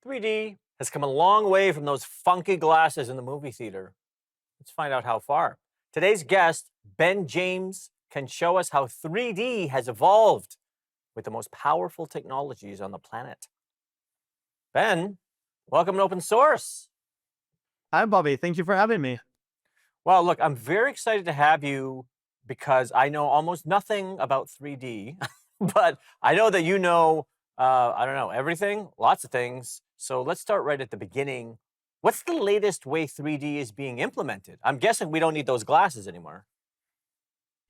3D has come a long way from those funky glasses in the movie theater. Let's find out how far. Today's guest, Ben James, can show us how 3D has evolved with the most powerful technologies on the planet. Ben, welcome to Open Source. Hi, Bobby. Thank you for having me. Well, look, I'm very excited to have you because I know almost nothing about 3D, but I know that you know, I don't know, everything, lots of things. So let's start right at the beginning. What's the latest way 3D is being implemented? I'm guessing we don't need those glasses anymore.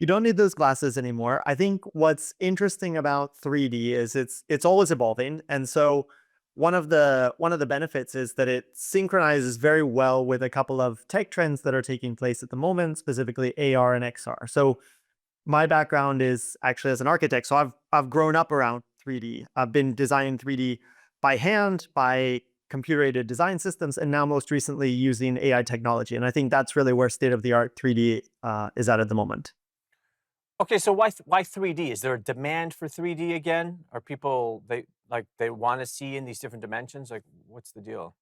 You don't need those glasses anymore. I think what's interesting about 3D is it's always evolving. And so one of the benefits is that it synchronizes very well with a couple of tech trends that are taking place at the moment, specifically AR and XR. So my background is actually as an architect. So I've grown up around 3D. I've been designing 3D by hand, by computer-aided design systems, and now most recently using AI technology. And I think that's really where state-of-the-art 3D is at the moment. Okay, so why 3D? Is there a demand for 3D again? Are people they want to see in these different dimensions? Like, what's the deal?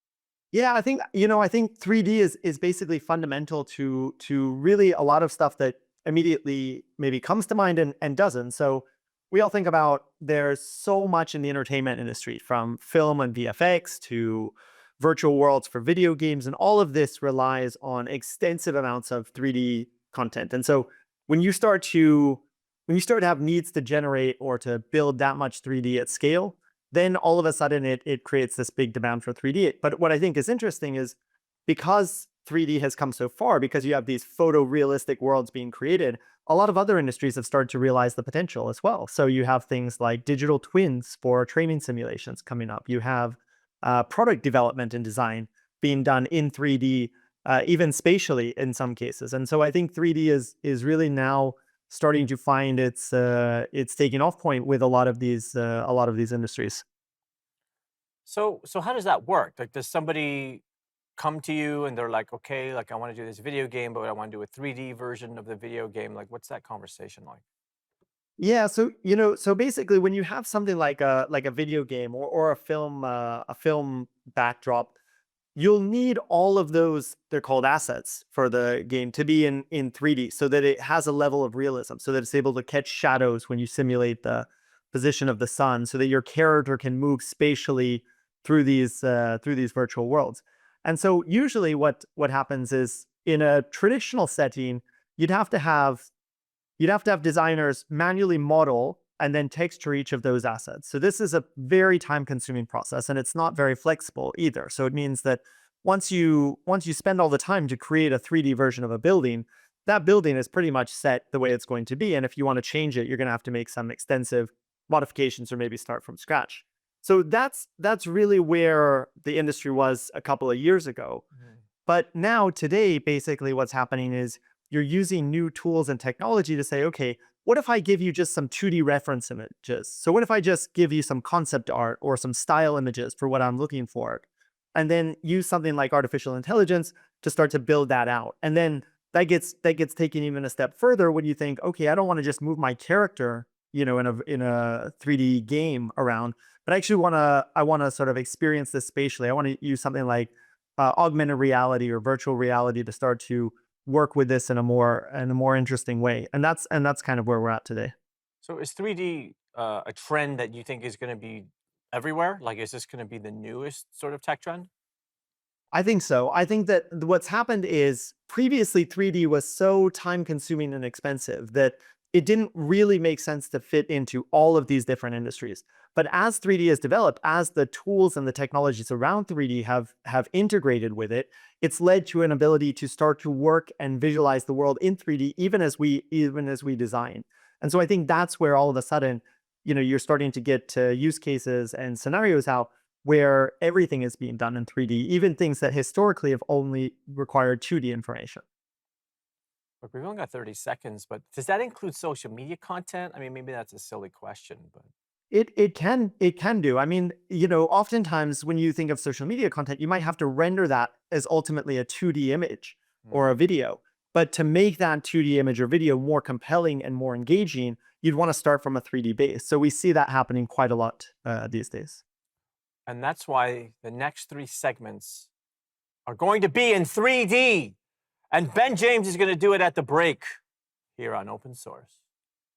Yeah, I think 3D is basically fundamental to really a lot of stuff that immediately maybe comes to mind and doesn't. So we all think about there's so much in the entertainment industry, from film and VFX to virtual worlds for video games, and all of this relies on extensive amounts of 3D content. And so when you start to when you start to have needs to generate or to build that much 3D at scale, then all of a sudden it creates this big demand for 3D. But what I think is interesting is because 3D has come so far, because you have these photorealistic worlds being created, a lot of other industries have started to realize the potential as well. So you have things like digital twins for training simulations coming up. You have product development and design being done in 3D, even spatially in some cases. And so I think 3D is really now starting to find its taking off point with a lot of these industries. So how does that work? Like, does somebody come to you and they're like, okay, like I want to do this video game, but I want to do a 3D version of the video game. Like, what's that conversation like? Yeah, so basically, when you have something like a video game or a film backdrop, you'll need all of those, they're called assets for the game, to be in 3D so that it has a level of realism, so that it's able to catch shadows when you simulate the position of the sun, so that your character can move spatially through these virtual worlds. And so usually what happens is in a traditional setting, you'd have to have you'd have to have designers manually model and then texture each of those assets. So this is a very time consuming process, and it's not very flexible either. So it means that once you spend all the time to create a 3D version of a building, that building is pretty much set the way it's going to be. And if you want to change it, you're going to have to make some extensive modifications or maybe start from scratch. So that's really where the industry was a couple of years ago. Mhm. But now, today, basically what's happening is you're using new tools and technology to say, okay, what if I give you just some 2D reference images? So what if I just give you some concept art or some style images for what I'm looking for? And then use something like artificial intelligence to start to build that out. And then that gets taken even a step further when you think, okay, I don't want to just move my character, in a 3D game around, but I want to sort of experience this spatially. I want to use something like augmented reality or virtual reality to start to work with this in a more interesting way. And that's kind of where we're at today. So is 3D a trend that you think is going to be everywhere? Like, is this going to be the newest sort of tech trend? I think so. I think that what's happened is previously 3D was so time consuming and expensive that it didn't really make sense to fit into all of these different industries. But as 3D has developed, as the tools and the technologies around 3D have integrated with it, it's led to an ability to start to work and visualize the world in 3D even as we design. And so I think that's where all of a sudden, you're starting to get use cases and scenarios out where everything is being done in 3D, even things that historically have only required 2D information. Look, we've only got 30 seconds, but does that include social media content? I mean, maybe that's a silly question, but It can do. I mean, oftentimes when you think of social media content, you might have to render that as ultimately a 2D image or mm. a video. But to make that 2D image or video more compelling and more engaging, you'd want to start from a 3D base. So we see that happening quite a lot these days. And that's why the next 3 segments are going to be in 3D. And Ben James is going to do it at the break here on Open Source.